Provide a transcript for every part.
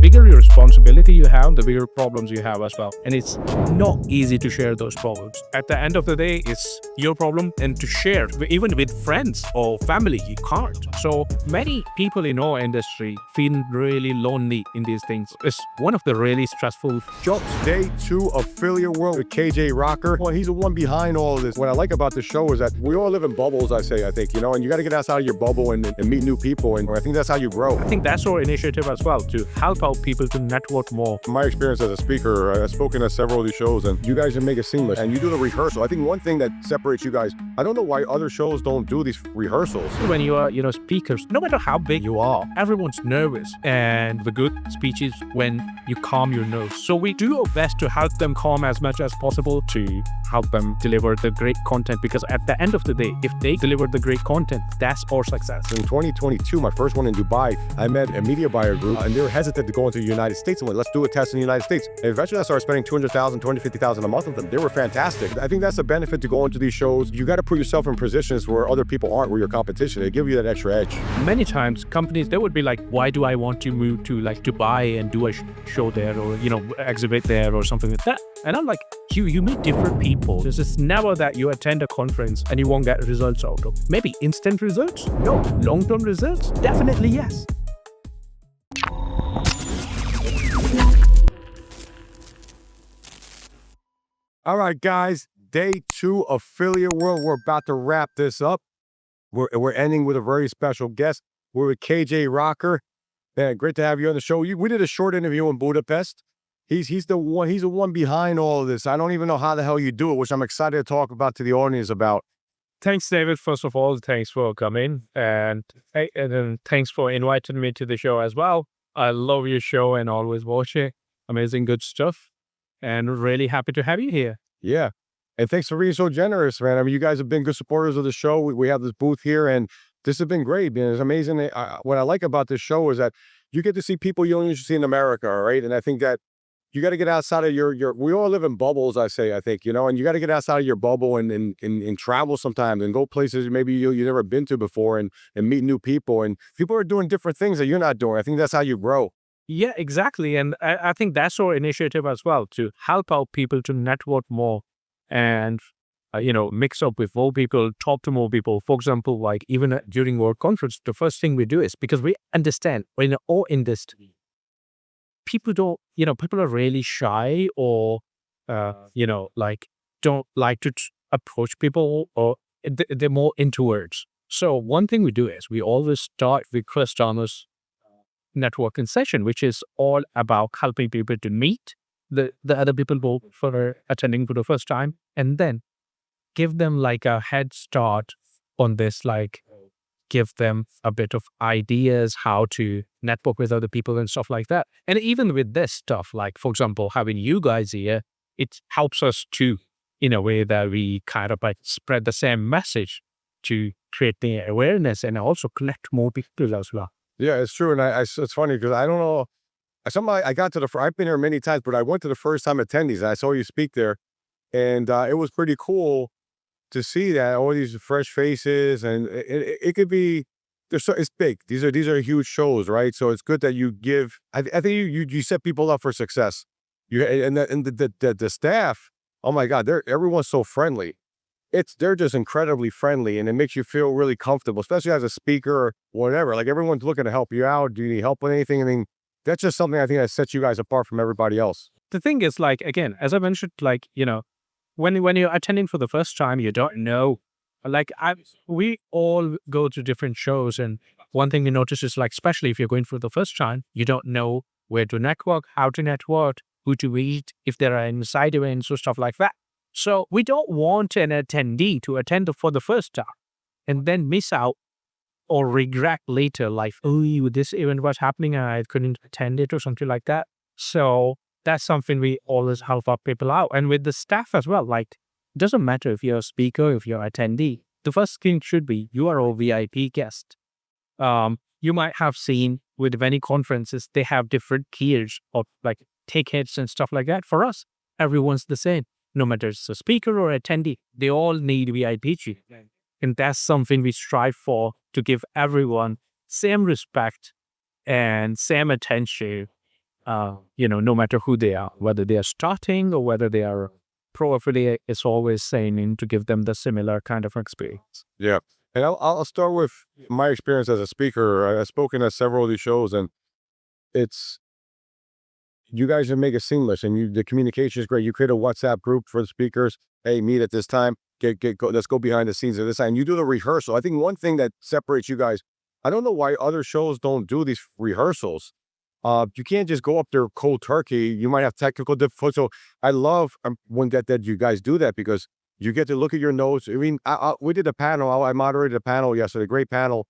bigger your responsibility you have, the bigger problems you have as well. And it's not easy to share those problems. At the end of the day, it's your problem, and to share, even with friends or family, you can't. So many people in our industry feel really lonely in these things. It's one of the really stressful jobs. Day 2 Affiliate World with KJ Rocker. Well, he's the one behind all of this. What I like about the show is that we all live in bubbles, I think, and you got to get outside of your bubble and meet new people. And I think that's how you grow. I think that's our initiative as well, to help out people to network more. My experience as a speaker, I've spoken at several of these shows, and you guys make it seamless. And you do the rehearsal. I think one thing that separates you guys, I don't know why other shows don't do these rehearsals. When you are, speakers, no matter how big you are, everyone's nervous. And the good speech is when you calm your nerves. So we do our best to help them calm as much as possible, to help them deliver the great content, because at the end of the day, if they deliver the great content, that's our success. In 2022, my first one in Dubai, I met a media buyer group, and they were hesitant to go into the United States. I'm like, let's do a test in the United States. And eventually I started spending $200,000, $250,000 a month with them. They were fantastic. I think that's the benefit to go into these shows. You got to put yourself in positions where other people aren't, where your competition. They give you that extra edge. Many times companies, they would be like, why do I want to move to Dubai and do a show there, or exhibit there or something like that? And I'm like, you meet different people. It's never that you attend a conference and you won't get results out of. Maybe instant results? No. Long-term results? Definitely yes. All right, guys, day 2 Affiliate World. We're about to wrap this up. We're ending with a very special guest. We're with KJ Rocker. Man, great to have you on the show. We did a short interview in Budapest. He's the one behind all of this. I don't even know how the hell you do it, which I'm excited to talk about to the audience about. Thanks, David. First of all, thanks for coming, and then thanks for inviting me to the show as well. I love your show and always watch it. Amazing, good stuff, and really happy to have you here. Yeah, and thanks for being so generous, man. I mean, you guys have been good supporters of the show. We have this booth here, and this has been great, man. It's amazing. What I like about this show is that you get to see people you don't usually see in America, right? And I think that you got to get outside of your, we all live in bubbles, I think, and you got to get outside of your bubble and travel sometimes and go places maybe you've never been to before and meet new people. And people are doing different things that you're not doing. I think that's how you grow. Yeah, exactly. And I think that's our initiative as well, to help out people to network more and, mix up with more people, talk to more people. For example, like even during our conference, the first thing we do is, because we understand in our industry, people are really shy, or, don't like to approach people, or they're more introverts. So one thing we do is we always start with Chris Thomas networking session, which is all about helping people to meet the other people who for attending for the first time, and then give them like a head start on this, like give them a bit of ideas how to network with other people and stuff like that. And even with this stuff, like, for example, having you guys here, it helps us to, in a way that we kind of like spread the same message to create the awareness and also connect more people as well. Yeah, it's true. And it's funny because I don't know, I got to I've been here many times, but I went to the first time attendees and I saw you speak there, and it was pretty cool to see that all these fresh faces, and it could be, it's big. These are huge shows, right? So it's good that you give. I think you set people up for success. The staff. Oh my God, everyone's so friendly. They're just incredibly friendly, and it makes you feel really comfortable, especially as a speaker or whatever. Like, everyone's looking to help you out. Do you need help with anything? I mean, that's just something I think that sets you guys apart from everybody else. The thing is, like, again, as I mentioned, like, when you're attending for the first time, you don't know. Like, we all go to different shows, and one thing we notice is, like, especially if you're going for the first time, you don't know where to network, how to network, who to meet, if there are any side events or stuff like that. So we don't want an attendee to attend for the first time and then miss out or regret later, like, oh, this event was happening and I couldn't attend it or something like that. So that's something we always help our people out. And with the staff as well, like, it doesn't matter if you're a speaker, if you're an attendee, the first thing should be you are a VIP guest. You might have seen with many conferences, they have different tiers of like tickets and stuff like that. For us, everyone's the same. No matter it's a speaker or attendee, they all need VIP treatment. And that's something we strive for, to give everyone same respect and same attention no matter who they are, whether they are starting or whether they are pro affiliate, it's always aiming to give them the similar kind of experience. Yeah. And I'll start with my experience as a speaker. I've spoken at several of these shows, and it's you guys just make it seamless, and the communication is great. You create a WhatsApp group for the speakers. Hey, meet at this time. Go. Let's go behind the scenes at this time. You do the rehearsal. I think one thing that separates you guys. I don't know why other shows don't do these rehearsals. You can't just go up there cold turkey. You might have technical difficulties. So I love when that you guys do that, because you get to look at your notes. I mean, we did a panel. I moderated a panel yesterday, great panel.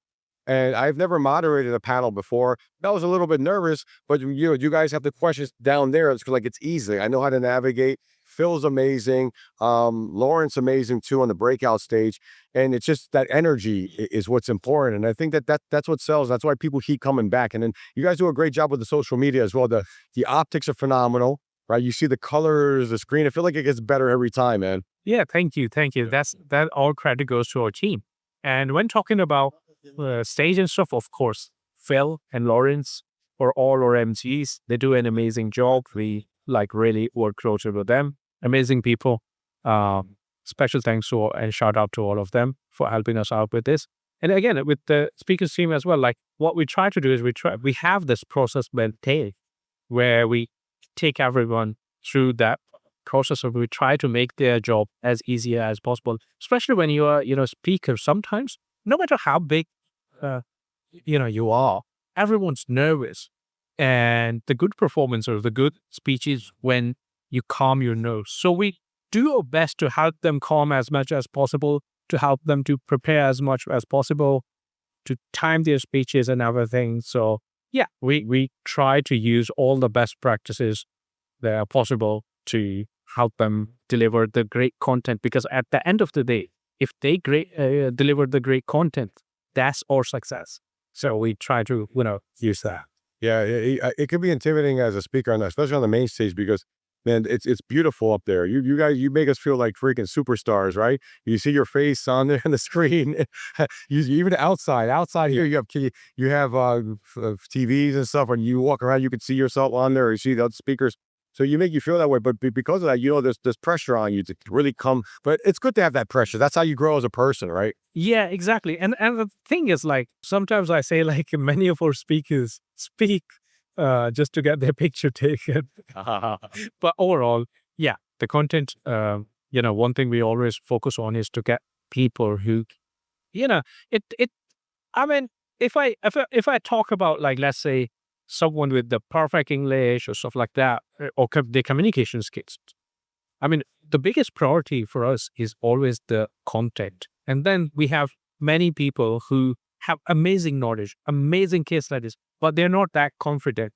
And I've never moderated a panel before. I was a little bit nervous, but you guys have the questions down there. It's like, it's easy. I know how to navigate. Phil's amazing. Lawrence amazing too on the breakout stage. And it's just that energy is what's important. And I think that's what sells. That's why people keep coming back. And then you guys do a great job with the social media as well. The optics are phenomenal, right? You see the colors, the screen. I feel like it gets better every time, man. Yeah, thank you. That all credit goes to our team. And when talking about stage and stuff, of course, Phil and Lawrence or all our MGs, they do an amazing job. We really work closer with them. Amazing people. Special thanks to and shout out to all of them for helping us out with this. And again, with the speakers team as well, what we try to do is we have this process maintained where we take everyone through that process, of we try to make their job as easy as possible, especially when you are, speaker. Sometimes, no matter how big, you are, everyone's nervous. And the good performance or the good speech is when you calm your nerves. So we do our best to help them calm as much as possible, to help them to prepare as much as possible, to time their speeches and everything. So yeah, we try to use all the best practices that are possible to help them deliver the great content. Because at the end of the day, if they deliver the great content, that's our success. So we try to, use that. Yeah, it can be intimidating as a speaker, and especially on the main stage, because man, it's beautiful up there. You guys, you make us feel like freaking superstars, right? You see your face on there on the screen. Even outside here, you have TVs and stuff, and you walk around, you can see yourself on there, or you see the other speakers. So you feel that way, but because of that, there's pressure on you to really come. But it's good to have that pressure. That's how you grow as a person, right? Yeah, exactly. And the thing is, sometimes I say, many of our speakers speak just to get their picture taken. But overall, yeah, the content, one thing we always focus on is to get people who, it I mean, if I talk about, let's say, someone with the perfect English or stuff like that, or their communication skills, I mean, the biggest priority for us is always the content. And then we have many people who have amazing knowledge, amazing case studies, but they're not that confident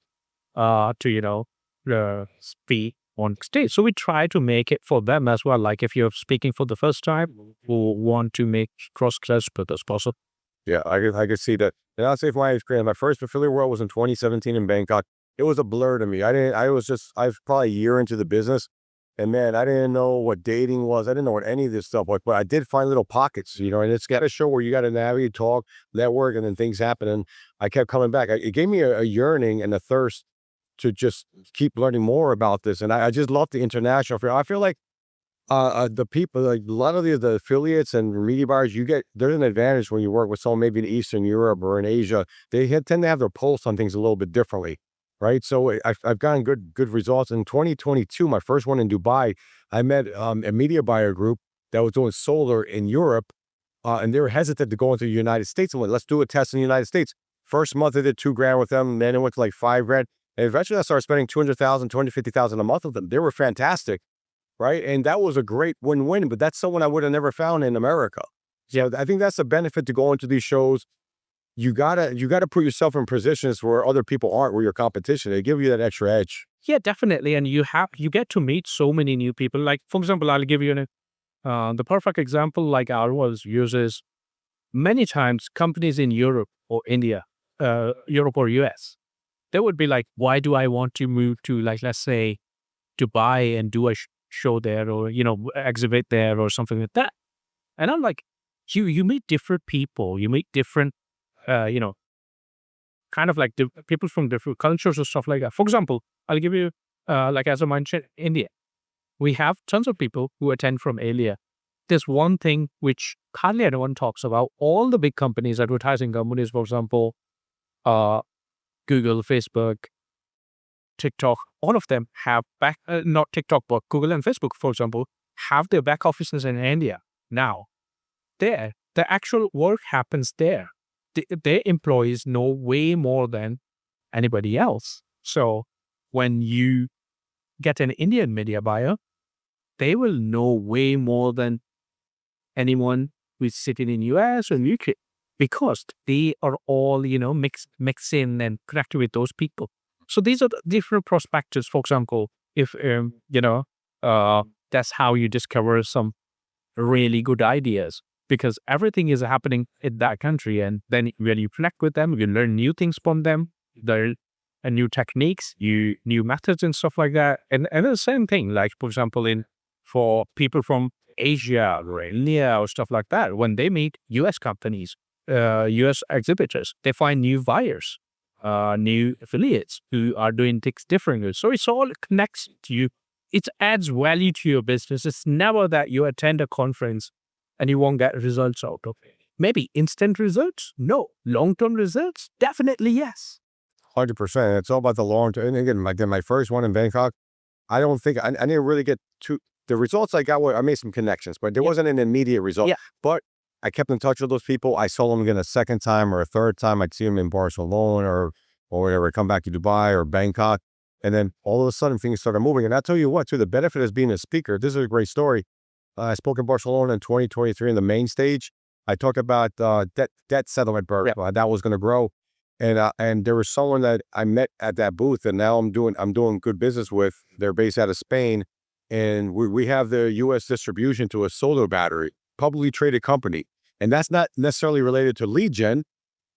to, speak on stage. So we try to make it for them as well. Like if you're speaking for the first time, we want to make cross-class as possible. Yeah, I could see that. And I'll say for my experience, my first affiliate world was in 2017 in Bangkok. It was a blur to me. I was probably a year into the business, and man, I didn't know what dating was. I didn't know what any of this stuff was, but I did find little pockets, and it's got a show where you got to navigate, talk, network, and then things happen. And I kept coming back. It gave me a yearning and a thirst to just keep learning more about this. And I just love the international. I feel like the people, like a lot of the affiliates and media buyers, there's an advantage when you work with someone maybe in Eastern Europe or in Asia. They tend to have their pulse on things a little bit differently, right? So I've gotten good results. In 2022, my first one in Dubai, I met a media buyer group that was doing solar in Europe, and they were hesitant to go into the United States. I'm like, let's do a test in the United States. First month, I did $2,000 with them. Then it went to like $5,000. And eventually I started spending 200,000, 250,000 a month with them. They were fantastic. Right. And that was a great win-win, but that's someone I would have never found in America. Yeah. I think that's the benefit to go into these shows. You gotta put yourself in positions where other people aren't, where your competition. They give you that extra edge. Yeah, definitely. And you get to meet so many new people. Like, for example, I'll give you the perfect example, like ours uses many times companies in Europe or India, Europe or US. They would be like, why do I want to move to, let's say, Dubai and do a show there, or, exhibit there or something like that? And I'm like, you meet different people, you meet different, kind of like people from different cultures or stuff like that. For example, I'll give you, like as I mentioned, India. We have tons of people who attend from India. There's one thing which hardly anyone talks about. All the big companies, advertising companies, for example, uh, Google, Facebook, TikTok, all of them have not TikTok, but Google and Facebook, for example, have their back offices in India. Now, there, the actual work happens there. Their employees know way more than anybody else. So when you get an Indian media buyer, they will know way more than anyone who's sitting in US or UK, because they are all, mix in and connect with those people. So these are the different perspectives. For example, if, that's how you discover some really good ideas, because everything is happening in that country. And then when you connect with them, you learn new things from them, learn new techniques, new methods and stuff like that. And the same thing, like, for example, for people from Asia or India or stuff like that, when they meet US companies, US exhibitors, they find new buyers, new affiliates who are doing things differently. So it's all connects to you. It adds value to your business. It's never that you attend a conference and you won't get results out of it. Maybe instant results? No. Long-term results? Definitely yes. 100%. It's all about the long term. And again, my first one in Bangkok, I don't think I didn't really get to the results I got. I made some connections, but there wasn't an immediate result. Yeah. But I kept in touch with those people. I saw them again a second time or a third time. I'd see them in Barcelona or whatever. Come back to Dubai or Bangkok. And then all of a sudden things started moving. And I tell you what, too, the benefit of being a speaker, this is a great story. I spoke in Barcelona in 2023 in the main stage. I talked about debt settlement program that was going to grow. And there was someone that I met at that booth, and now I'm doing good business with. They're based out of Spain, and we have the U.S. distribution to a solar battery, publicly traded company, and that's not necessarily related to lead gen,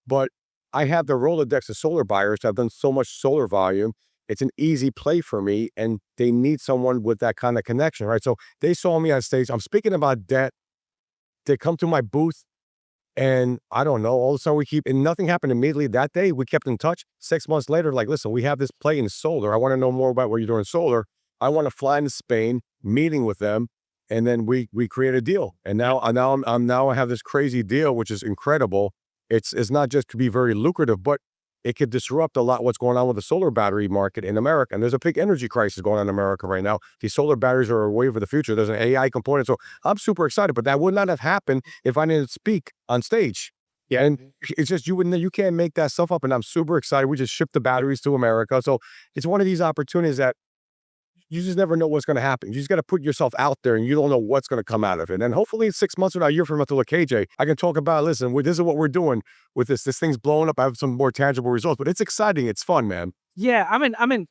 but I have the Rolodex of solar buyers. I've done so much solar volume. It's an easy play for me, and they need someone with that kind of connection, right? So they saw me on stage. I'm speaking about debt. They come to my booth. And I don't know, all of a sudden and nothing happened immediately that day. We kept in touch 6 months later, like, listen, we have this play in solar. I want to know more about what you're doing in solar. I want to fly into Spain, meeting with them. And then we create a deal. And now I have this crazy deal, which is incredible. It's not just to be very lucrative, but it could disrupt a lot what's going on with the solar battery market in America. And there's a big energy crisis going on in America right now. These solar batteries are a wave of the future. There's an AI component. So I'm super excited, but that would not have happened if I didn't speak on stage. Yeah. And it's just, you can't make that stuff up. And I'm super excited. We just shipped the batteries to America. So it's one of these opportunities that you just never know what's going to happen. You just got to put yourself out there, and you don't know what's going to come out of it. And hopefully 6 months from now, a year from now, to look, KJ, I can talk about, listen, this is what we're doing with this. This thing's blowing up. I have some more tangible results, but it's exciting. It's fun, man. Yeah. I mean,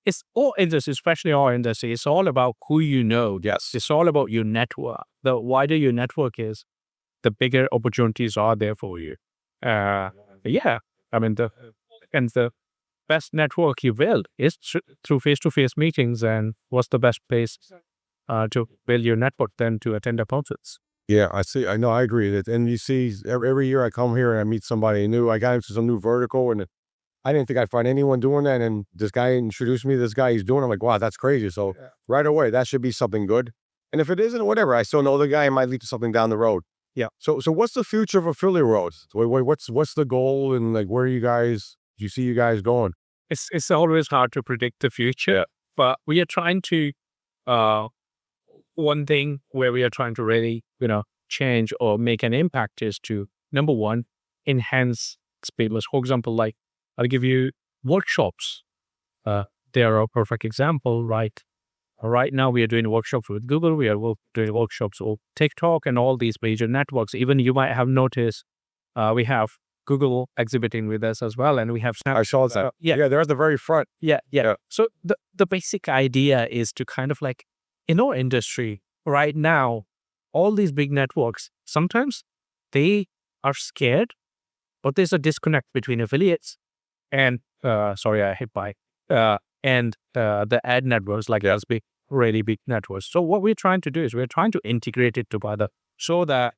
it's all industry, especially our industry. It's all about who you know. Yes. It's all about your network. The wider your network is, the bigger opportunities are there for you. Yeah. I mean, the best network you build is through face-to-face meetings. And what's the best place to build your network than to attend a conference? Yeah, I see. I know. I agree. And you see, every year I come here and I meet somebody new. I got into some new vertical, and I didn't think I'd find anyone doing that. And this guy introduced me to this guy he's doing. I'm like, wow, that's crazy. So right away, that should be something good. And if it isn't, whatever, I still know the guy. It might lead to something down the road. Yeah. So what's the future of affiliate roads? What's the goal, and like, where do you see you guys going? It's always hard to predict the future, but we are trying to, one thing where we are trying to really, change or make an impact is to, number one, enhance experience. For example, like, I'll give you workshops. They are a perfect example, right? Right now, we are doing workshops with Google. We are doing workshops with TikTok and all these major networks. Even you might have noticed, we have Google exhibiting with us as well, and we have I saw that. Yeah, they're at the very front. Yeah. So the basic idea is to kind of like, in our industry right now, all these big networks, sometimes they are scared, but there's a disconnect between affiliates and sorry, I hit by and the ad networks, like those big, really big networks. So what we're trying to do is we're trying to integrate it together so that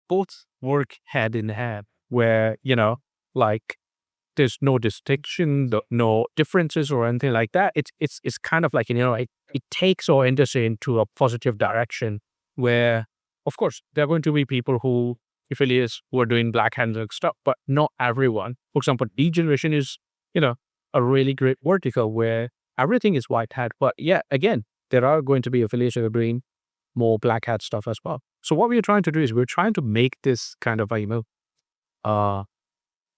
both work hand in hand, where like there's no distinction, no differences or anything like that. It's kind of like, it takes our industry into a positive direction where, of course, there are going to be people who affiliates who are doing black handed stuff, but not everyone. For example, lead generation is, you know, a really great vertical where everything is white hat. But yeah, again, there are going to be affiliates that are doing more black hat stuff as well. So what we're trying to do is we're trying to make this kind of, uh,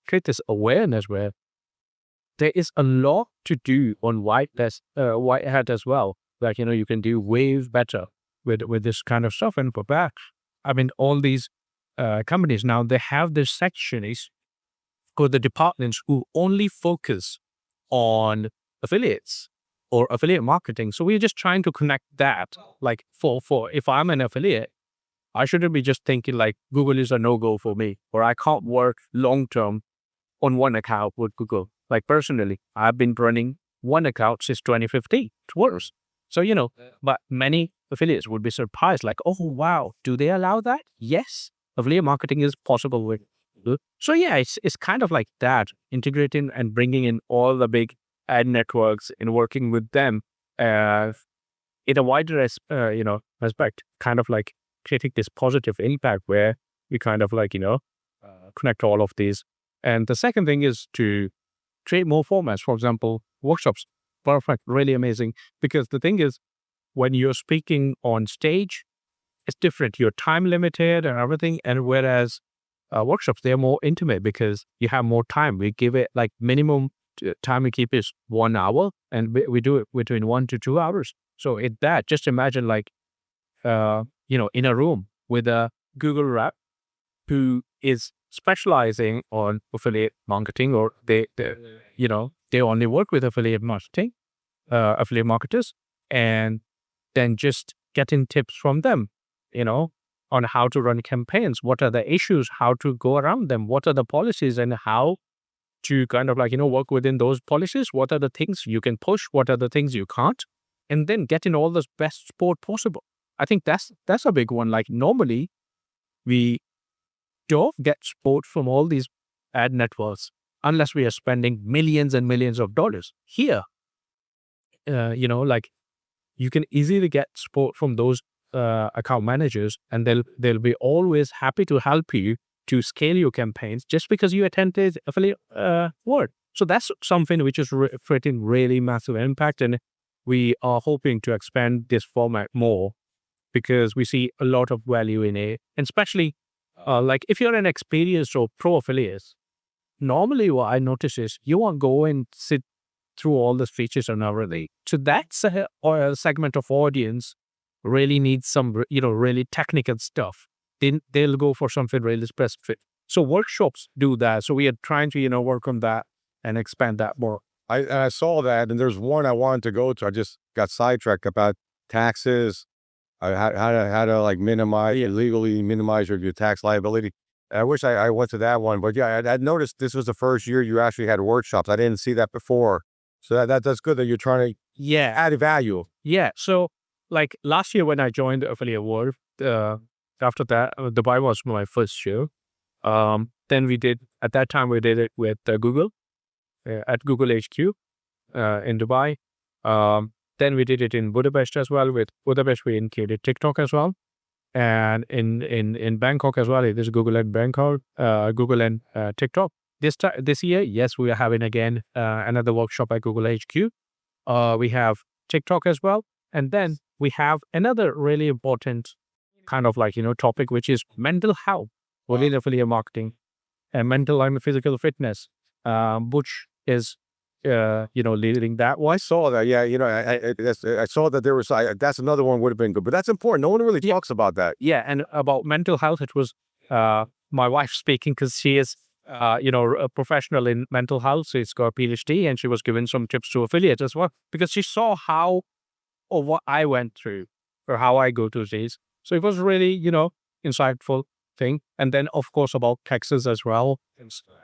create this awareness where there is a lot to do on white hat as well. Like, you can do way better with this kind of stuff. And for back, I mean, all these companies now, they have this sections or the departments who only focus on affiliates or affiliate marketing. So we're just trying to connect that. Like for if I'm an affiliate, I shouldn't be just thinking like Google is a no-go for me, or I can't work long-term on one account with Google. Like personally, I've been running one account since 2015. It works. So, but many affiliates would be surprised, like, oh, wow, do they allow that? Yes. Affiliate marketing is possible with Google. So yeah, it's kind of like that, integrating and bringing in all the big ad networks and working with them uh, in a wider, respect, kind of like creating this positive impact where we kind of like, connect all of these. And the second thing is to create more formats. For example, workshops. Perfect. Really amazing. Because the thing is, when you're speaking on stage, it's different. You're time limited and everything. And whereas workshops, they're more intimate because you have more time. We give it like minimum time we keep is 1 hour, and we do it between 1 to 2 hours. So just imagine like, in a room with a Google rep who is specializing on affiliate marketing, or they only work with affiliate marketing, affiliate marketers, and then just getting tips from them, on how to run campaigns, what are the issues, how to go around them, what are the policies, and how to kind of like, work within those policies, what are the things you can push, what are the things you can't, and then getting all the best support possible. I think that's a big one. Like normally we don't get support from all these ad networks unless we are spending millions and millions of dollars. Here, like you can easily get support from those account managers, and they'll be always happy to help you to scale your campaigns just because you attended affiliate world. So that's something which is creating really massive impact, and we are hoping to expand this format more because we see a lot of value in it, and especially like if you're an experienced or pro affiliate, normally what I notice is you won't go and sit through all the features and everything. So that's a segment of audience really needs some, really technical stuff. Then they'll go for something really specific. So workshops do that. So we are trying to, work on that and expand that more. I saw that, and there's one I wanted to go to. I just got sidetracked about taxes. How to like legally minimize your tax liability. I wish I went to that one, but yeah, I noticed this was the first year you actually had workshops. I didn't see that before, so that's good that you're trying to Yeah. add value. Yeah. So like last year when I joined the affiliate world, after that, Dubai was my first year. Then at that time we did it with Google at Google HQ in Dubai. Then we did it in Budapest as well. With Budapest, we included TikTok as well. And in Bangkok as well, it is Google and Bangkok, Google and TikTok. This year, yes, we are having again another workshop at Google HQ. We have TikTok as well. And then we have another really important kind of like, topic, which is mental health within affiliate marketing and mental and physical fitness, which is, leading that. Well, I saw that. Yeah, I saw that there was. That's another one would have been good, but that's important. No one really talks about that. Yeah, and about mental health, it was my wife speaking because she is, a professional in mental health. So she's got a PhD, and she was giving some tips to affiliates as well because she saw how or what I went through or how I go through these. So it was really, insightful thing. And then of course about taxes as well,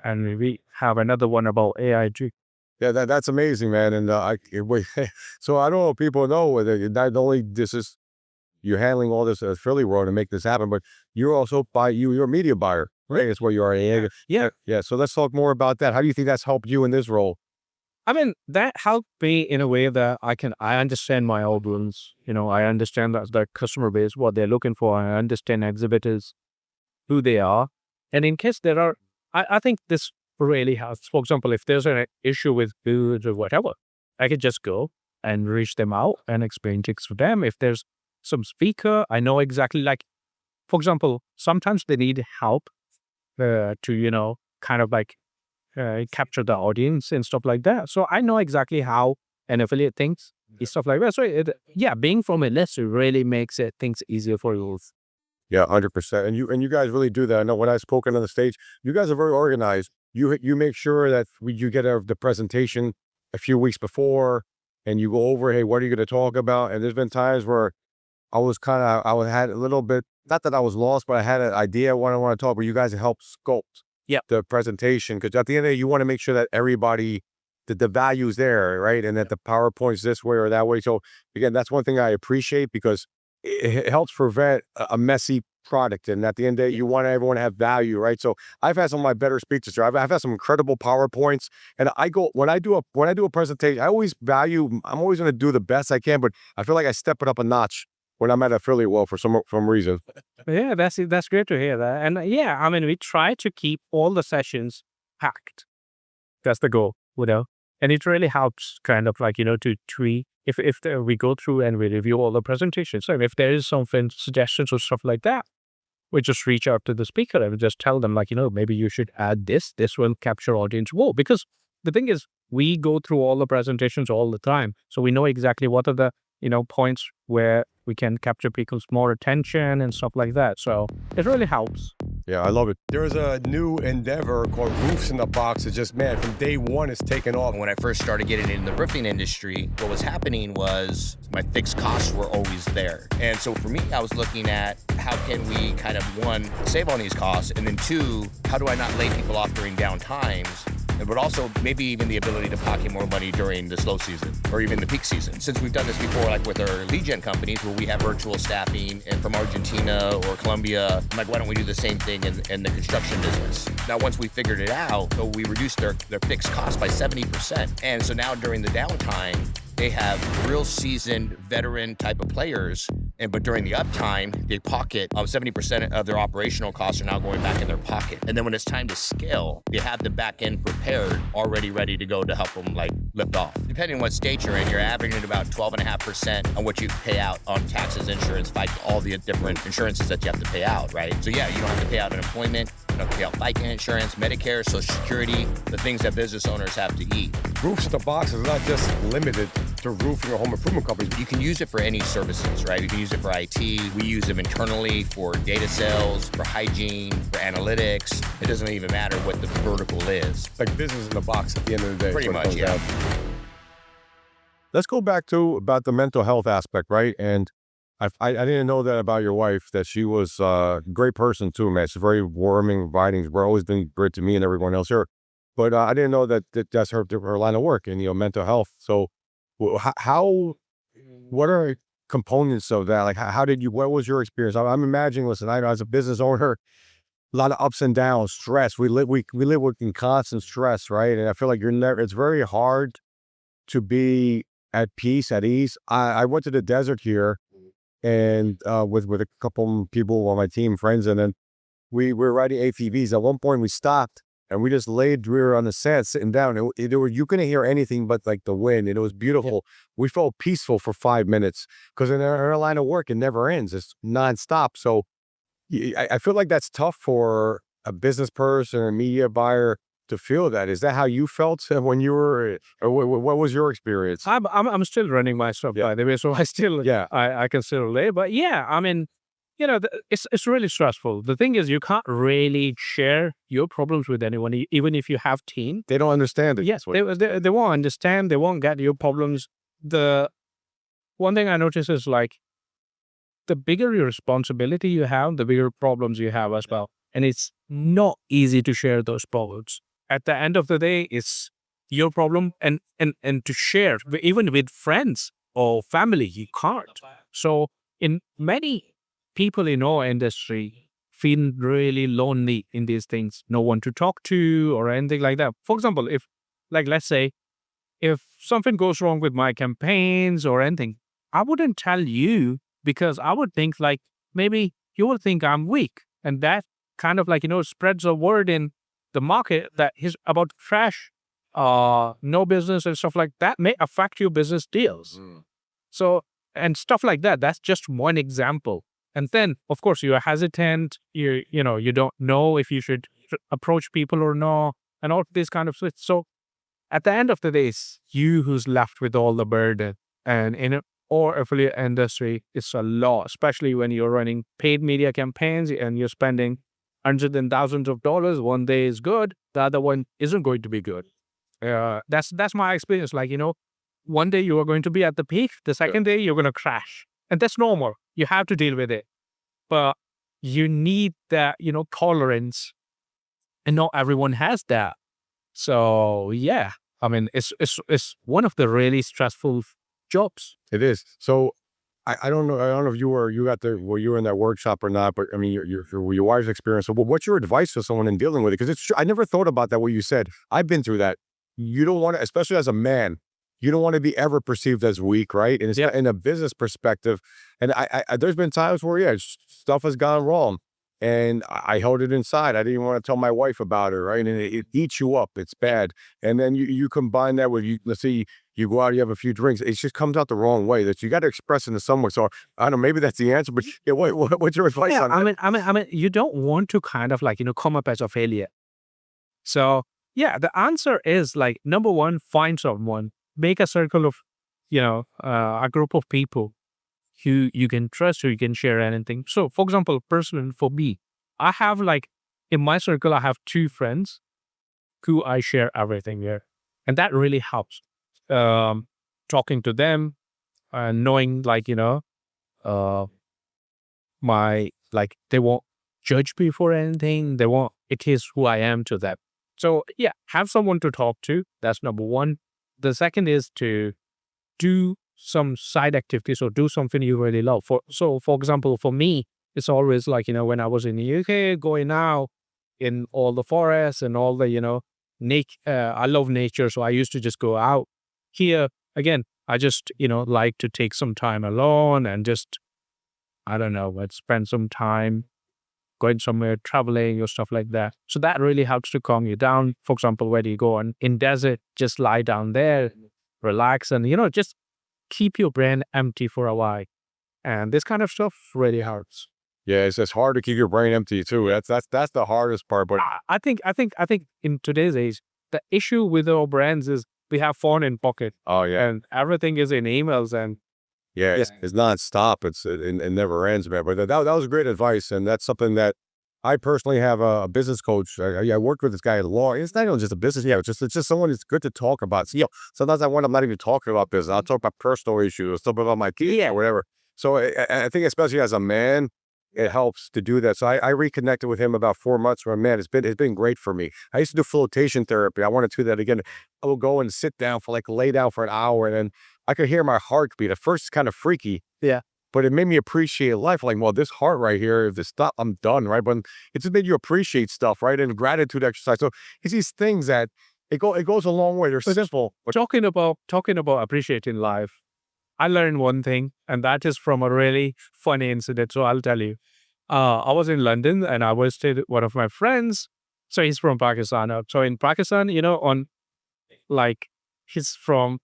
and we have another one about AIG. Yeah, that's amazing, man. And wait, so I don't know if people know whether not only you're handling all this affiliate world to make this happen, but you're also you're a media buyer. Right, it's where you are. Yeah, yeah. So let's talk more about that. How do you think that's helped you in this role? I mean, that helped me in a way that I understand my audience. I understand that the customer base, what they're looking for. I understand exhibitors, who they are. And in case there are, I think this really helps. For example, if there's an issue with goods or whatever, I could just go and reach them out and explain things to them. If there's some speaker, I know exactly, like, for example, sometimes they need help to, kind of like capture the audience and stuff like that. So I know exactly how an affiliate thinks and stuff like that. So yeah, being from a list really makes it things easier for you. Yeah, 100%. And you guys really do that. I know when I've spoken on the stage, you guys are very organized. You make sure that you get the presentation a few weeks before, and you go over, hey, what are you going to talk about? And there's been times where I had a little bit, not that I was lost, but I had an idea what I want to talk. But you guys help sculpt Yeah. the presentation, because at the end of the day, you want to make sure that everybody, that the value's there, right, and that the PowerPoint's this way or that way. So again, that's one thing I appreciate, because it helps prevent a messy product. And at the end of the day, you want everyone to have value, right? So I've had some of my better speeches. Sir. I've had some incredible PowerPoints, and I go when I do a presentation, I always value. I'm always going to do the best I can, but I feel like I step it up a notch when I'm at affiliate well for some reason. Yeah, that's great to hear that. And yeah, I mean, we try to keep all the sessions packed. That's the goal, and it really helps kind of like, to tweak. If we go through and we review all the presentations, and if there is something, suggestions or stuff like that, we just reach out to the speaker and we just tell them, like, maybe you should add this. This will capture audience more. Because the thing is, we go through all the presentations all the time. So we know exactly what are the, points where we can capture people's more attention and stuff like that. So it really helps. Yeah, I love it. There's a new endeavor called Roofs in the Box. It's just, man, from day one, it's taken off. When I first started getting in the roofing industry, what was happening was my fixed costs were always there. And so for me, I was looking at how can we kind of, one, save on these costs, and then two, how do I not lay people off during down times? But also maybe even the ability to pocket more money during the slow season or even the peak season. Since we've done this before, like with our lead gen companies where we have virtual staffing and from Argentina or Colombia, I'm like, why don't we do the same thing in the construction business? Now, once we figured it out, so we reduced their fixed cost by 70%. And so now during the downtime, they have real seasoned veteran type of players. But during the uptime, they pocket 70% of their operational costs are now going back in their pocket. And then when it's time to scale, they have the back end prepared, already ready to go to help them like lift off. Depending on what state you're in, you're averaging about 12.5% on what you pay out on taxes, insurance, all the different insurances that you have to pay out, right? So yeah, you don't have to pay out unemployment, you don't have to pay out FICA insurance, Medicare, Social Security, the things that business owners have to eat. Roofs in the Box is not just limited to roofing or home improvement companies. You can use it for any services, right? You can use it for IT. We use them internally for data sales, for hygiene, for analytics. It doesn't even matter what the vertical is. Like business in the box at the end of the day. Pretty much, yeah. Let's go back to about the mental health aspect, right? And I didn't know that about your wife, that she was a great person too, man. She's very warming, inviting. We're always been great to me and everyone else here. But I didn't know that's her line of work and, mental health. So what are components of that? Like, what was your experience? I'm imagining, listen, I know as a business owner, a lot of ups and downs, stress. We live in constant stress, right? And I feel like it's very hard to be at peace, at ease. I went to the desert here and with a couple people on my team, friends, and then we were riding ATVs. At one point we stopped and we were on the sand sitting down. You couldn't hear anything but like the wind, and it was beautiful. We felt peaceful for 5 minutes, because in our line of work, it never ends. It's nonstop. So I feel like that's tough for a business person or a media buyer to feel that. Is that how you felt when you were, or what was your experience? I'm still running my stuff, by the way, so I still, I can still relate. But yeah, I mean, it's really stressful. The thing is, you can't really share your problems with anyone, even if you have team. They don't understand it. Yes, they won't understand. They won't get your problems. The one thing I notice is, like, the bigger your responsibility you have, the bigger problems you have as well. And it's not easy to share those problems. At the end of the day, it's your problem, and to share, even with friends or family, you can't. So in many people in our industry feel really lonely in these things, no one to talk to or anything like that. For example, if, like, let's say, if something goes wrong with my campaigns or anything, I wouldn't tell you because I would think like maybe you will think I'm weak. And that kind of like, spreads a word in the market that is about trash, no business and stuff like that may affect your business deals. So, and stuff like that. That's just one example. And then, of course, you're hesitant. You don't know if you should approach people or not, and all this kind of stuff. So, at the end of the day, it's you who's left with all the burden. And in or affiliate industry, it's a lot, especially when you're running paid media campaigns and you're spending hundreds and thousands of dollars. One day is good, the other one isn't going to be good. That's my experience. Like, one day you are going to be at the peak, the second day you're going to crash. And that's normal. You have to deal with it. But you need that, tolerance. And not everyone has that. So yeah, I mean, it's one of the really stressful jobs. It is. So I don't know. I don't know if you were in that workshop or not, but I mean, your wife's experience. So what's your advice to someone in dealing with it? Because it's true. I never thought about that. What you said, I've been through that. You don't want to, especially as a man, you don't want to be ever perceived as weak, right? And it's not in a business perspective. And I there's been times where stuff has gone wrong, and I held it inside. I didn't want to tell my wife about it, right? And it eats you up. It's bad. And then you combine that with let's say you go out, you have a few drinks. It just comes out the wrong way. That you got to express it in some way. So I don't know. Maybe that's the answer. But yeah, what's your advice on that? I mean, you don't want to kind of like come up as a failure. So yeah, the answer is like number one, find someone, make a circle of, a group of people who you can trust, who you can share anything. So for example, personally for me, I have like in my circle, I have 2 friends who I share everything with, and that really helps. Talking to them and knowing like my like they won't judge me for anything. They won't. It is who I am to them. So yeah, have someone to talk to. That's number one. The second is to do some side activities or do something you really love. For example, for me, it's always like when I was in the UK, going out in all the forests and all the I love nature, so I used to just go out. Here again, I just like to take some time alone and just I don't know, but spend some time going somewhere, traveling or stuff like that. So that really helps to calm you down. For example, where do you go in desert, just lie down there, relax, and just keep your brain empty for a while. And this kind of stuff really helps. Yeah, it's hard to keep your brain empty too. That's the hardest part. But I think in today's age, the issue with our brands is we have phone in pocket. Oh yeah, and everything is in emails and yeah, it's nonstop. It never ends, man. But that was great advice, and that's something that I personally have a business coach. I worked with this guy at law. It's not even just a business. Yeah, it's just someone that's good to talk about. So, sometimes I'm not even talking about business. I'll talk about personal issues, stuff about my kids, or whatever. So I think especially as a man, it helps to do that. So I reconnected with him about 4 months ago. Man, it's been great for me. I used to do flotation therapy. I want to do that again. I will go and sit down for lay down for an hour, and then I could hear my heartbeat. At first, it's kind of freaky. Yeah. But it made me appreciate life. Like, well, this heart right here, if this stop, I'm done, right? But it just made you appreciate stuff, right? And gratitude exercise. So it's these things that it goes a long way. They're simple. Talking about appreciating life, I learned one thing, and that is from a really funny incident. So I'll tell you. I was in London and I visited one of my friends. So he's from Pakistan. So in Pakistan, he's from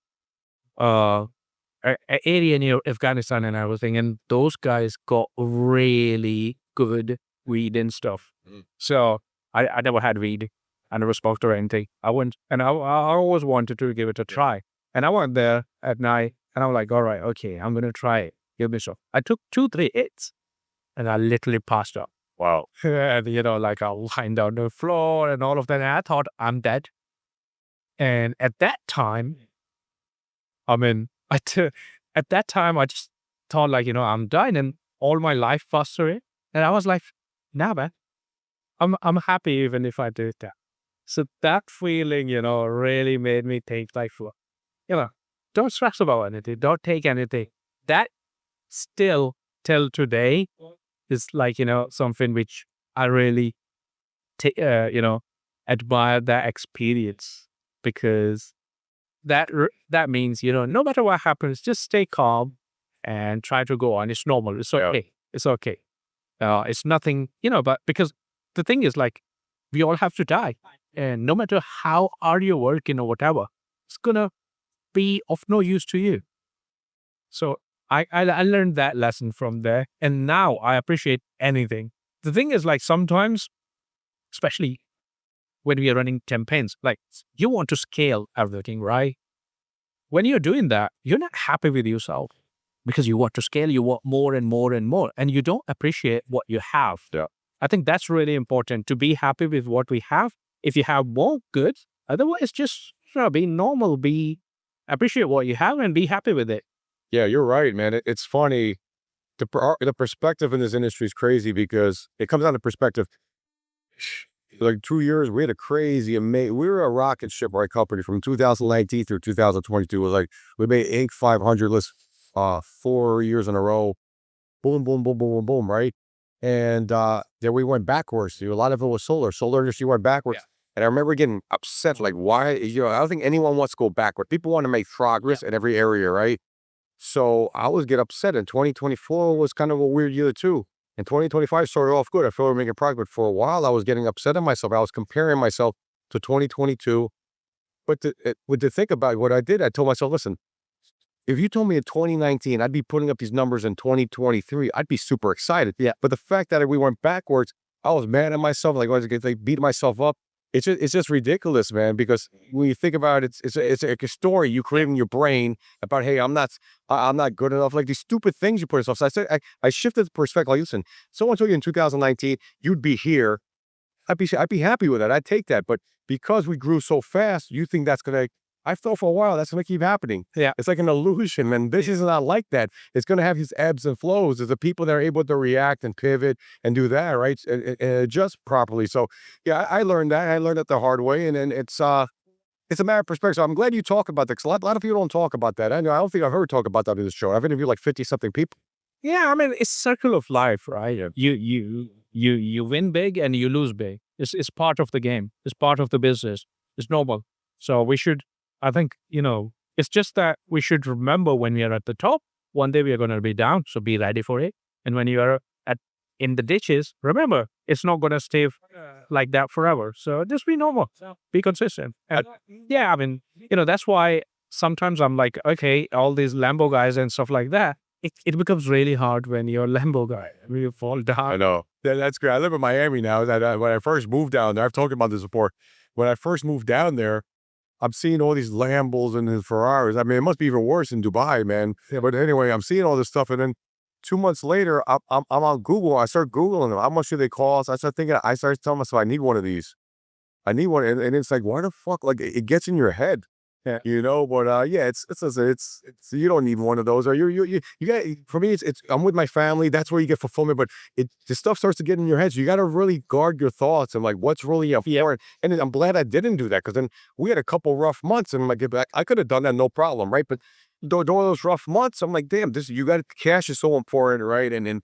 area near Afghanistan and everything. And those guys got really good weed and stuff. So I never had weed. I never smoked or anything. I went and I always wanted to give it a try. And I went there at night and I'm like, all right, okay, I'm going to try it. Give me some. I took 2-3 hits and I literally passed out. Wow. And, like I lying down the floor and all of that. And I thought I'm dead. And at that time, I mean, at that time, I just thought like, I'm dying and all my life passed away. And I was like, nah, man, I'm happy even if I did that. So that feeling, really made me think like, don't stress about anything. Don't take anything. That still till today is like, something which I really, admire that experience because that means, no matter what happens, just stay calm and try to go on. It's normal. It's Yeah. okay. It's okay. It's nothing, but because the thing is like, we all have to die. And no matter how hard you work, whatever, it's gonna be of no use to you. So I learned that lesson from there. And now I appreciate anything. The thing is like sometimes, especially when we are running campaigns, like you want to scale everything, right? When you're doing that, you're not happy with yourself because you want to scale, you want more and more and more, and you don't appreciate what you have. Yeah. I think that's really important to be happy with what we have. If you have more, good. Otherwise, just be normal, appreciate what you have and be happy with it. Yeah, you're right, man. It's funny. The perspective in this industry is crazy because it comes down to perspective. Like 2 years, we had a crazy, amazing. We were a rocket ship, right? Company from 2019 through 2022. It was like we made Inc. 500 list 4 years in a row. Boom, boom, boom, boom, boom, boom, right? And then we went backwards. A lot of it was solar. Solar industry went backwards. Yeah. And I remember getting upset, like, why? I don't think anyone wants to go backward. People want to make progress in every area, right? So I was get upset. And 2024 was kind of a weird year too. And 2025 started off good. I felt we were making progress. But for a while, I was getting upset at myself. I was comparing myself to 2022. But to think about what I did, I told myself, listen, if you told me in 2019 I'd be putting up these numbers in 2023, I'd be super excited. Yeah. But the fact that we went backwards, I was mad at myself. Like I was like beat myself up. It's just ridiculous, man. Because when you think about it, it's like a story you create in your brain about, hey, I'm not good enough. Like these stupid things you put yourself. So I said I shifted the perspective. Like, listen, someone told you in 2019 you'd be here. I'd be happy with that. I'd take that. But because we grew so fast, you think that's gonna. I thought for a while that's gonna keep happening. Yeah. It's like an illusion, and this is not like that. It's gonna have these ebbs and flows. There's the people that are able to react and pivot and do that, right? And adjust properly. So yeah, I learned that. I learned it the hard way, and then it's a matter of perspective. So I'm glad you talk about that, 'cause a lot of people don't talk about that. I don't think I've heard talk about that in this show. I've interviewed like 50 something people. Yeah, I mean, it's circle of life, right? You win big and you lose big. It's part of the game. It's part of the business. It's normal. So we should, I think, it's just that we should remember when we are at the top, one day we are going to be down. So be ready for it. And when you are in the ditches, remember, it's not going to stay like that forever. So just be normal, be consistent. And yeah, I mean, that's why sometimes I'm like, okay, all these Lambo guys and stuff like that, it becomes really hard when you're a Lambo guy. When you fall I down. know. That's great. I live in Miami now. When I first moved down there, I've talked about this before. When I first moved down there, I'm seeing all these Lambos and the Ferraris. I mean, it must be even worse in Dubai, man. Yeah, but anyway, I'm seeing all this stuff, and then 2 months later, I'm on Google. I start Googling them. How much do they cost? I start thinking. I start telling myself, I need one of these. I need one, and it's like, why the fuck? Like it gets in your head. Yeah. But yeah, it's you don't need one of those. Or you got, for me, it's I'm with my family. That's where you get fulfillment. But the stuff starts to get in your head. So you got to really guard your thoughts and like what's really important. And I'm glad I didn't do that, because then we had a couple rough months, and I'm like, I could have done that no problem, right? But during those rough months, I'm like, damn, you got cash is so important, right? And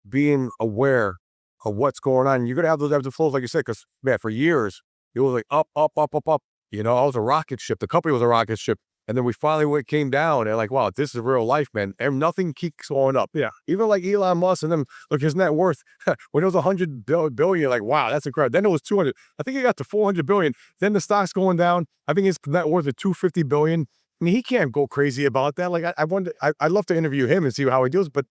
being aware of what's going on. You're gonna have those ebbs and flows, like you said, because man, for years it was like up, up, up, up, up. I was a rocket ship. The company was a rocket ship, and then we finally came down, and like, wow, this is real life, man. And nothing keeps going up. Yeah. Even like Elon Musk, and then look, his net worth when it was 100 billion, like, wow, that's incredible. Then it was 200. I think he got to 400 billion. Then the stock's going down. I think his net worth is 250 billion. I mean, he can't go crazy about that. Like, I wonder. I'd love to interview him and see how he deals, but.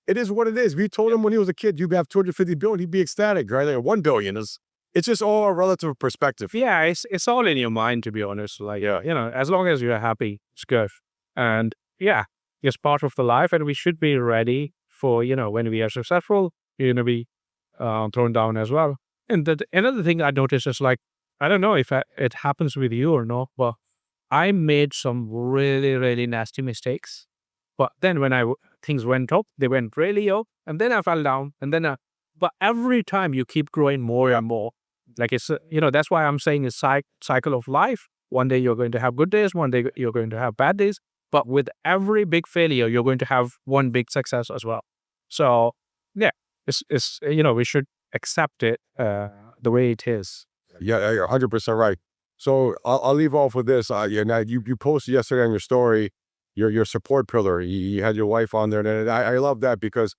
It is what it is. If you told him when he was a kid you'd have 250 billion, he'd be ecstatic, right? Like 1 billion is, it's just all a relative perspective. Yeah, it's all in your mind, to be honest. Like, Yeah. as long as you're happy, it's good. And yeah, it's part of the life, and we should be ready for, when we are successful, you're going to be thrown down as well. And another thing I noticed is like, I don't know if it happens with you or not, but I made some really, really nasty mistakes. But then when things went up, they went really up, and then I fell down, and then but every time you keep growing more and more. Like it's that's why I'm saying it's cycle of life. One day you're going to have good days, one day you're going to have bad days, but with every big failure, you're going to have one big success as well. So yeah, it's we should accept it the way it is. Yeah, you're 100% right. So I'll leave off with this. Now you posted yesterday on your story your support pillar. You had your wife on there, and I love that because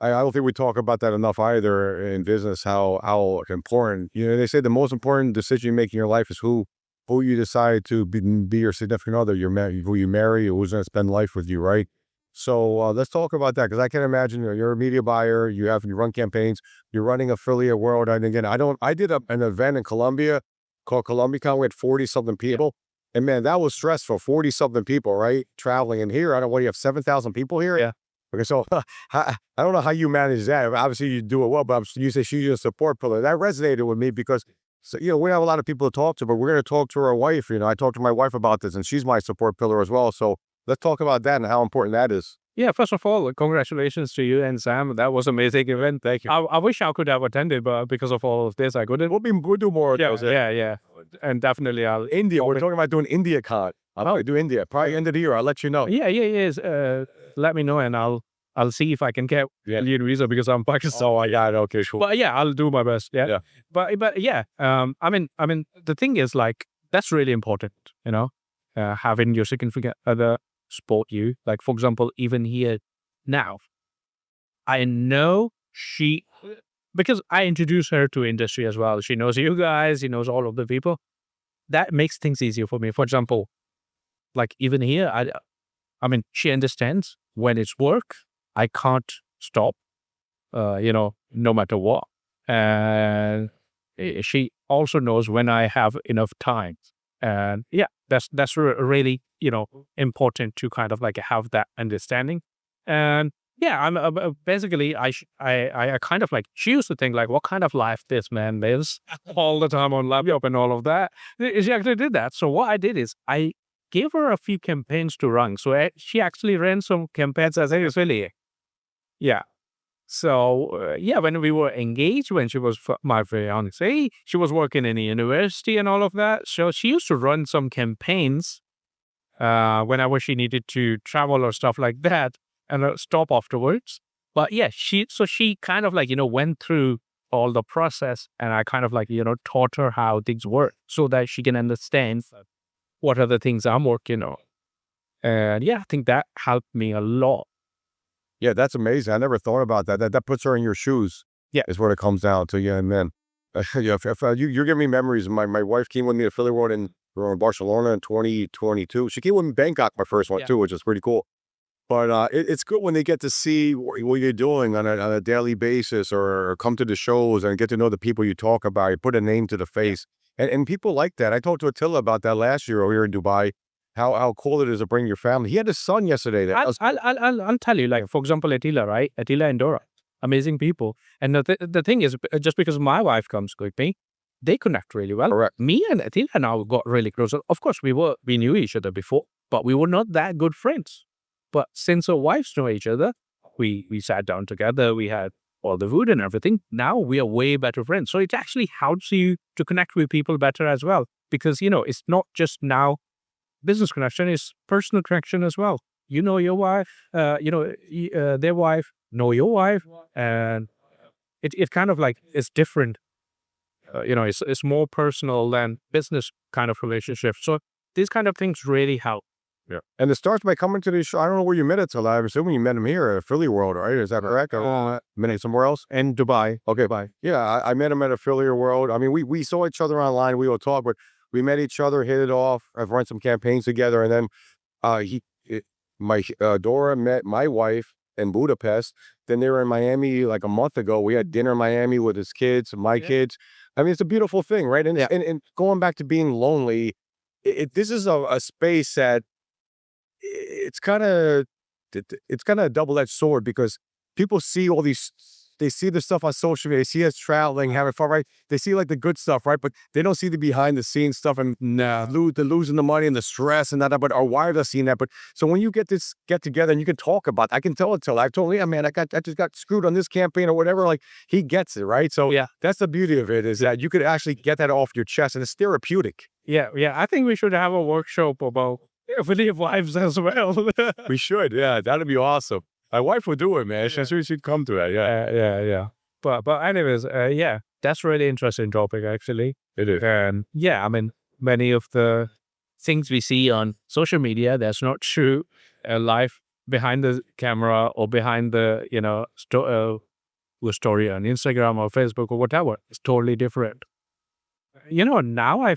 I don't think we talk about that enough either in business. How important, they say the most important decision you make in your life is who you decide to be your significant other, who you marry, who's going to spend life with you, right? So let's talk about that because I can imagine you're a media buyer, you run campaigns, you're running affiliate world. And again, I did an event in Colombia called ColumbiaCon. We had 40 something people, and man, that was stressful. 40 something people, right? Traveling in here, I don't know what you have 7,000 people here. Yeah. Okay, so I don't know how you manage that. Obviously, you do it well, but you say she's your support pillar. That resonated with me because, so, we have a lot of people to talk to, but we're going to talk to our wife. I talked to my wife about this, and she's my support pillar as well. So let's talk about that and how important that is. Yeah, first of all, congratulations to you and Sam. That was an amazing event. Thank you. I wish I could have attended, but because of all of this, I couldn't. We'll do more of Yeah, those. yeah. And definitely I'll... India, we're talking about doing India Con. I'll probably do India. Probably end of the year. I'll let you know. Yeah. Let me know and I'll see if I can get Indian visa because I'm Pakistan. Oh, I got it. Okay, sure. But yeah, I'll do my best. Yeah. But yeah, I mean, the thing is like, that's really important, having your significant other support you. Like, for example, even here now, I know because I introduced her to industry as well. She knows you guys, she knows all of the people. That makes things easier for me. For example, like even here, I mean, she understands when it's work, I can't stop, no matter what. And she also knows when I have enough time. And yeah, that's really, important to kind of like have that understanding. And yeah, I'm basically, I kind of like, she used to think like, what kind of life this man lives all the time on laptop and all of that. She actually did that. So what I did is I gave her a few campaigns to run. So she actually ran some campaigns as a affiliate. Yeah. So, when we were engaged, when she was my fiancée, she was working in a university and all of that. So she used to run some campaigns whenever she needed to travel or stuff like that and stop afterwards. But yeah, she kind of like, went through all the process and I kind of like, taught her how things work so that she can understand what are the things I'm working on. And yeah, I think that helped me a lot. Yeah, that's amazing. I never thought about that. That puts her in your shoes. Yeah, is what it comes down to. Yeah, and then, you're giving me memories. My wife came with me to Affiliate World in Barcelona in 2022. She came with me Bangkok, my first one too, which is pretty cool. But it's good when they get to see what you're doing on a daily basis, or come to the shows and get to know the people you talk about. You put a name to the face, and people like that. I talked to Attila about that last year over here in Dubai. How cool it is to bring your family. He had his son yesterday. I'll tell you, like, for example, Attila, right? Attila and Dora, amazing people. And the thing is, just because my wife comes with me, they connect really well. Correct. Me and Attila now got really close. Of course, we knew each other before, but we were not that good friends. But since our wives know each other, we sat down together, we had all the food and everything. Now we are way better friends. So it actually helps you to connect with people better as well. Because, it's not just now business connection, is personal connection as well. You know your wife, their wife, know your wife. And it kind of like is different. It's more personal than business kind of relationship. So these kind of things really help. Yeah. And it starts by coming to the show. I don't know where you met Attila. I'm assuming you met him here at Affiliate World, right? Is that correct? Or met him somewhere else? In Dubai. Okay. Dubai. Yeah, I met him at Affiliate World. I mean, we saw each other online. We will talk, but we met each other, hit it off. I've run some campaigns together. And then Dora met my wife in Budapest. Then they were in Miami like a month ago. We had dinner in Miami with his kids, my kids. I mean, it's a beautiful thing, right? And, and going back to being lonely, this is a space that it's kind of a double-edged sword because people see all these, they see the stuff on social media, they see us traveling, having fun, right? They see like the good stuff, right? But they don't see the behind the scenes stuff and the losing the money and the stress and that, but our wives are seeing that. But so when you get together and you can talk about it, I can tell I've told him, man, I just got screwed on this campaign or whatever. Like he gets it, right? So yeah, that's the beauty of it, is that you could actually get that off your chest and it's therapeutic. Yeah. I think we should have a workshop about affiliate wives as well. We should, yeah, that'd be awesome. My wife will do it, man. She should come to that. Yeah. Yeah. But anyways, yeah, that's really interesting topic actually. It is. And yeah, I mean, many of the things we see on social media, that's not true. Life behind the camera or behind the, story on Instagram or Facebook or whatever is totally different. Now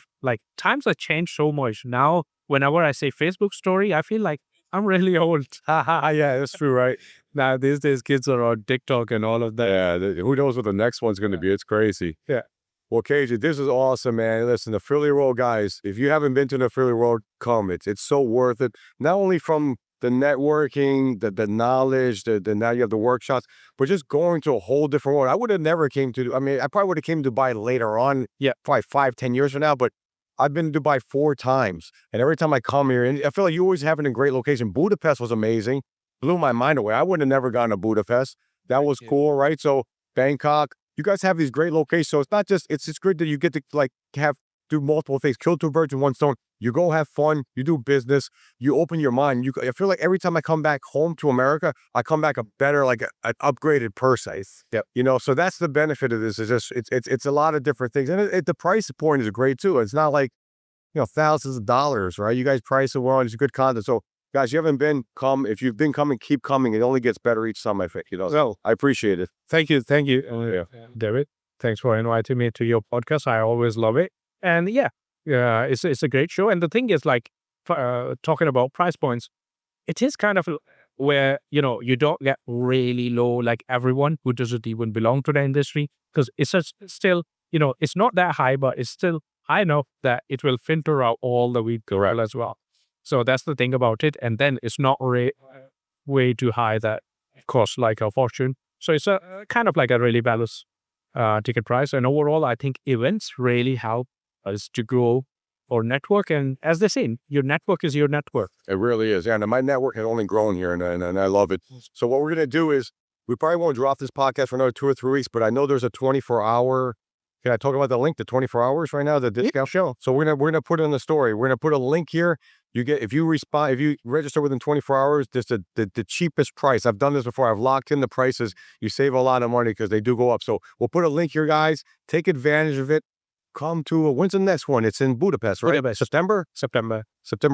times have changed so much. Now, whenever I say Facebook story, I feel like I'm really old. Yeah, that's true, right? Now, these days, kids are on TikTok and all of that. Yeah, who knows what the next one's going to be? It's crazy. Yeah. Well, KJ, this is awesome, man. Listen, the Affiliate World, guys, if you haven't been to the Affiliate World, come. It's so worth it. Not only from the networking, the knowledge, now you have the workshops, but just going to a whole different world. I would have never I probably would have came to Dubai later on, probably 5-10 years from now, but I've been to Dubai 4 times. And every time I come here, and I feel like you always have it in a great location. Budapest was amazing. Blew my mind away. I would have never gone to Budapest. That was cool, right? So Bangkok, you guys have these great locations. So it's not just, it's just great that you get to do multiple things, kill 2 birds with 1 stone. You go have fun, you do business, you open your mind. I feel like every time I come back home to America, I come back a better, an upgraded person. Yep. So that's the benefit of this. Is just it's a lot of different things, and the price point is great too. It's not like thousands of dollars, right? You guys price it well, and it's good content. So guys, you haven't been, come. If you've been coming, keep coming. It only gets better each time, I think. So I appreciate it. Thank you, David. Thanks for inviting me to your podcast. I always love it. And it's a great show. And the thing is, talking about price points, it is kind of where, you don't get really low like everyone who doesn't even belong to the industry, because it's still, it's not that high, but it's still high enough that it will filter out all the weed girl as well. So that's the thing about it. And then it's not way too high that it costs like a fortune. So it's a kind of like a really balanced ticket price. And overall, I think events really help us to grow our network. And as they say, your network is your network. It really is. Yeah, and my network has only grown here, and I love it. So what we're going to do is, we probably won't drop this podcast for another 2 or 3 weeks, but I know there's a 24-hour. Can I talk about the link, the 24 hours right now, the discount show? So we're gonna put it in the story. We're gonna put a link here. You get, if you register within 24 hours, this is the cheapest price. I've done this before. I've locked in the prices. You save a lot of money because they do go up. So we'll put a link here, guys. Take advantage of it. Come to, when's the next one? It's in Budapest, right? Budapest. September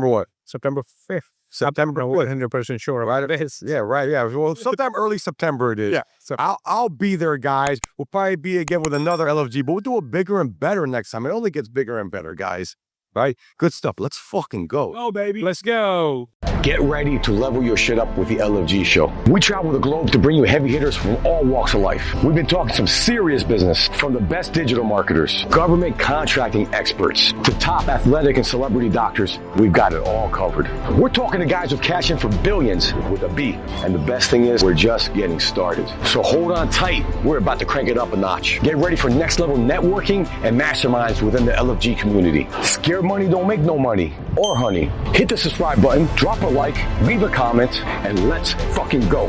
what? September 5th. September. I'm not 100% sure about this. Yeah, right. Yeah. Well, sometime early September it is. Yeah. So I'll be there, guys. We'll probably be again with another LFG, but we'll do it bigger and better next time. It only gets bigger and better, guys. Right? Good stuff. Let's fucking go. Oh, baby. Let's go. Get ready to level your shit up with the LFG show. We travel the globe to bring you heavy hitters from all walks of life. We've been talking some serious business, from the best digital marketers, government contracting experts, to top athletic and celebrity doctors. We've got it all covered. We're talking to guys who've cashed in for billions with a B. And the best thing is, we're just getting started. So hold on tight. We're about to crank it up a notch. Get ready for next level networking and masterminds within the LFG community. Scared money don't make no money or honey. Hit the subscribe button, drop a like, leave a comment, and let's fucking go.